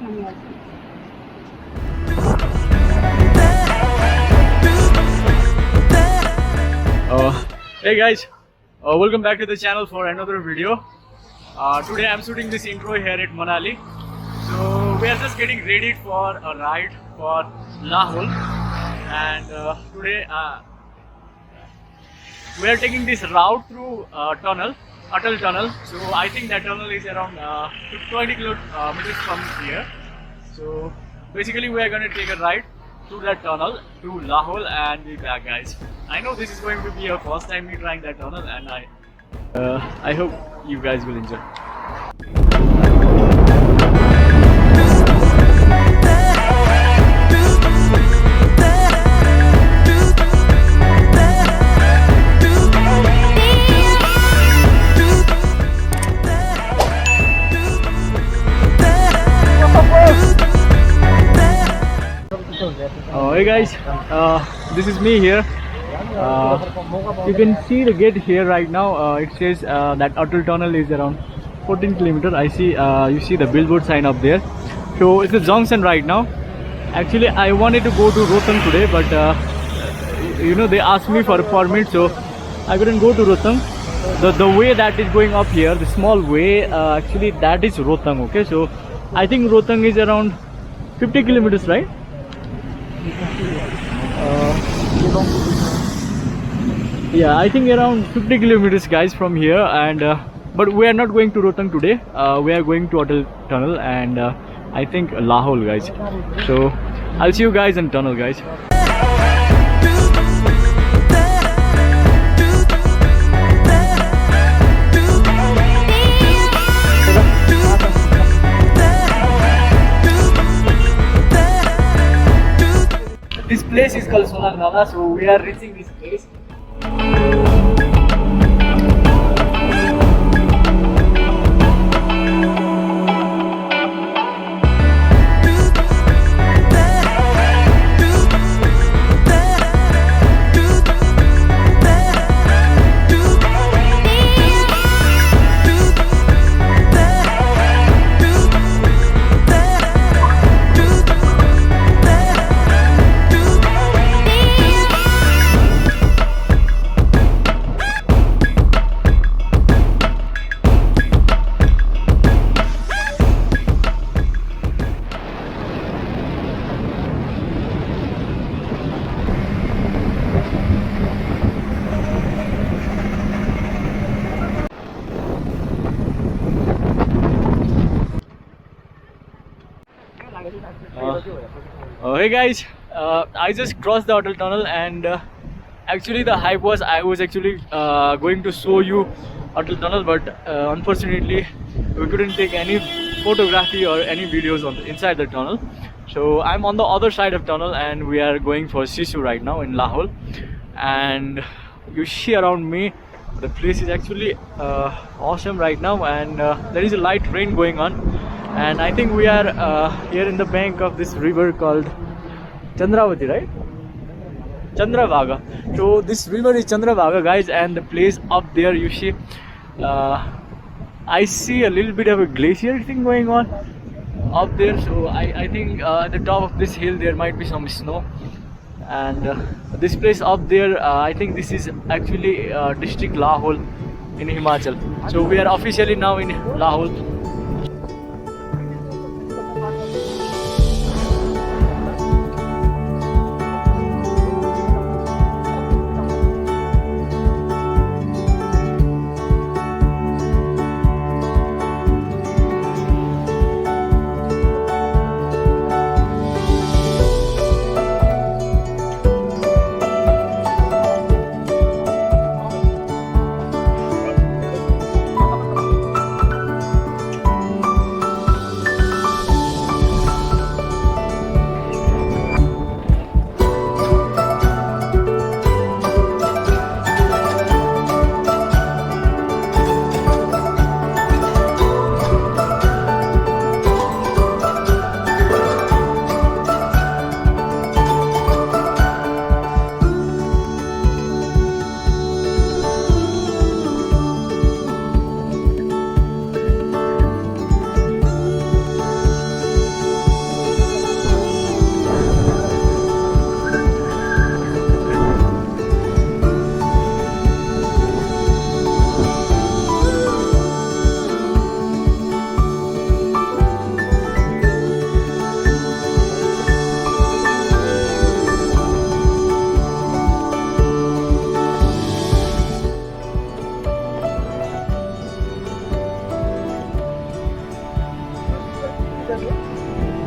Hey guys, welcome back to the channel for another video. Today I'm shooting this intro here at Manali. So we are just getting ready for a ride for Lahaul, and today we are taking this route through tunnel, Atal tunnel. So I think that tunnel is around 20 kilometers from here. So basically we are going to take a ride through that tunnel to Lahaul and be back, guys. I know this is going to be your first time me trying that tunnel, and I hope you guys will enjoy. Hey guys, this is me here. You can see the gate here right now. It says that Atal tunnel is around 14 kilometers. I see you see the billboard sign up there. So it's a junction right now. Actually I wanted to go to Rohtang today, but you know, they asked me for a permit, so I couldn't go to Rohtang. The way that is going up here, the small way, actually that is Rohtang. Okay, so I think Rohtang is around 50 kilometers, right? Yeah, I think around 50 kilometers, guys, from here. And but we are not going to Rohtang today. We are going to Atal tunnel and I think Lahaul, guys. So I'll see you guys in tunnel, guys. This place is called Younghang, so we are reaching this place. Hey guys, I just crossed the Atal tunnel, and actually the hype was I was actually going to show you Atal tunnel, but unfortunately we couldn't take any photography or any videos on inside the tunnel. So I'm on the other side of tunnel and we are going for Sissu right now in Lahaul. And you see around me, the place is actually awesome right now, and there is a light rain going on. And I think we are here in the bank of this river called Chandravati, right? Chandrabhaga. So this river is Chandrabhaga, guys, and the place up there, you see, I see a little bit of a glacier thing going on up there. So I think at the top of this hill there might be some snow. And this place up there, I think this is actually district Lahaul in Himachal. So we are officially now in Lahaul.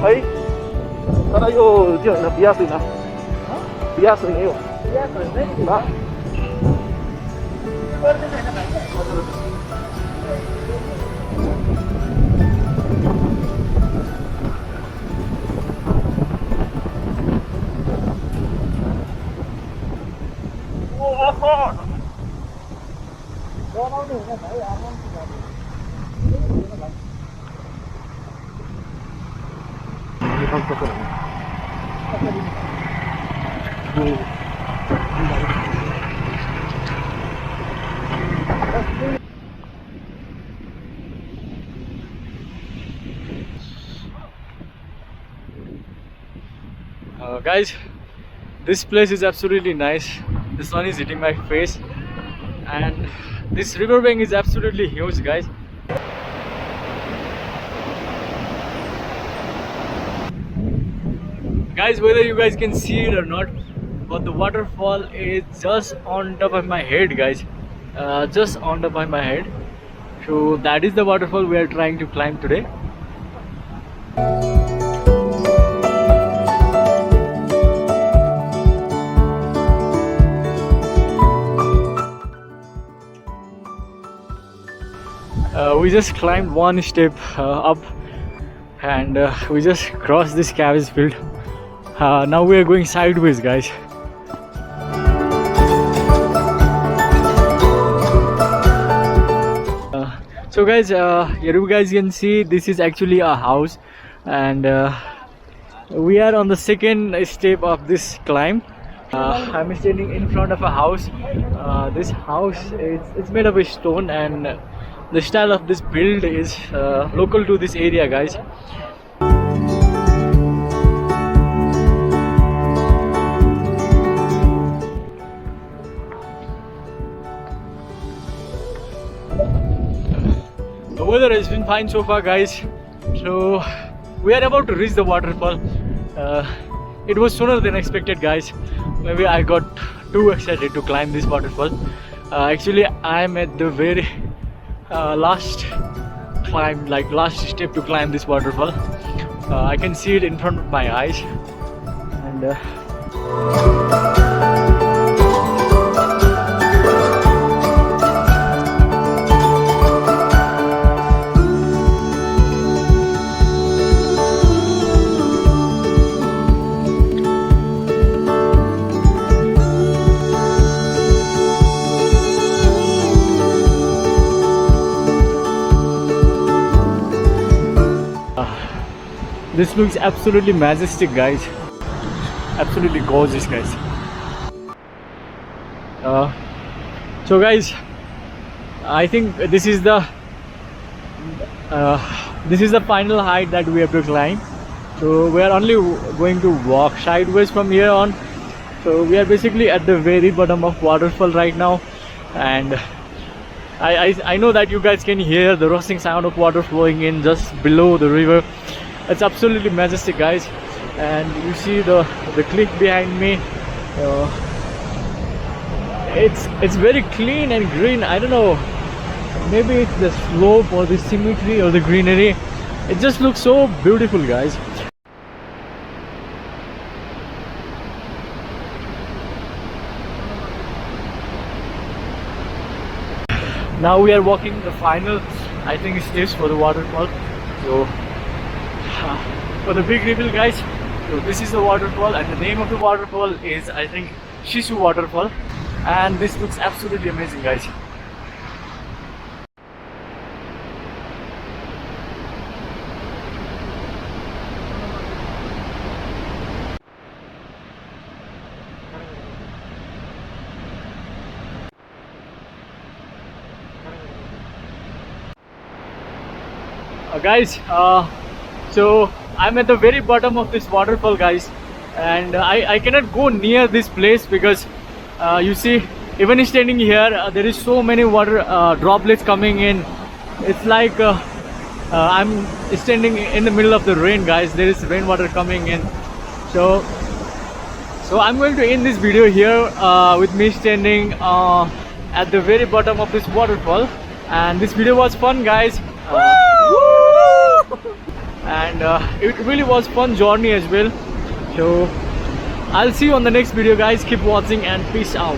thấy ở đây vô chứ là bia sừng à bia sừng ấy đó Guys, this place is absolutely nice. The sun is hitting my face, and this riverbank is absolutely huge, guys. Guys, whether you guys can see it or not, but the waterfall is just on top of my head, guys. Just on top of my head. So that is the waterfall we are trying to climb today. We just climbed one step up, and we just crossed this cabbage field. Now we are going sideways, guys. So guys, here you guys can see this is actually a house, and we are on the second step of this climb. I'm standing in front of a house. This house it's made of a stone, and the style of this build is local to this area, guys. The weather has been fine so far, guys. So we are about to reach the waterfall. It was sooner than expected, guys. Maybe I got too excited to climb this waterfall. Actually, I'm at the very last climb, like last step to climb this waterfall. I can see it in front of my eyes, and this looks absolutely majestic, guys. Absolutely gorgeous, guys. So guys, I think this is the final height that we have to climb. So we are only going to walk sideways from here on. So we are basically at the very bottom of waterfall right now, and I know that you guys can hear the rushing sound of water flowing in just below the river. It's absolutely majestic, guys, and you see the cliff behind me. It's very clean and green. I don't know, maybe it's the slope or the symmetry or the greenery. It just looks so beautiful, guys. Now we are walking the final, I think, steps for the waterfall. So for the big reveal, guys, so this is the waterfall, and the name of the waterfall is, I think, Sissu waterfall, and this looks absolutely amazing, guys. Guys, so I'm at the very bottom of this waterfall, guys, and I cannot go near this place because you see, even standing here, there is so many water droplets coming in. It's like I'm standing in the middle of the rain, guys. There is rainwater coming in. So I'm going to end this video here with me standing at the very bottom of this waterfall, and this video was fun, guys. and it really was fun journey as well. So I'll see you on the next video, guys. Keep watching and peace out.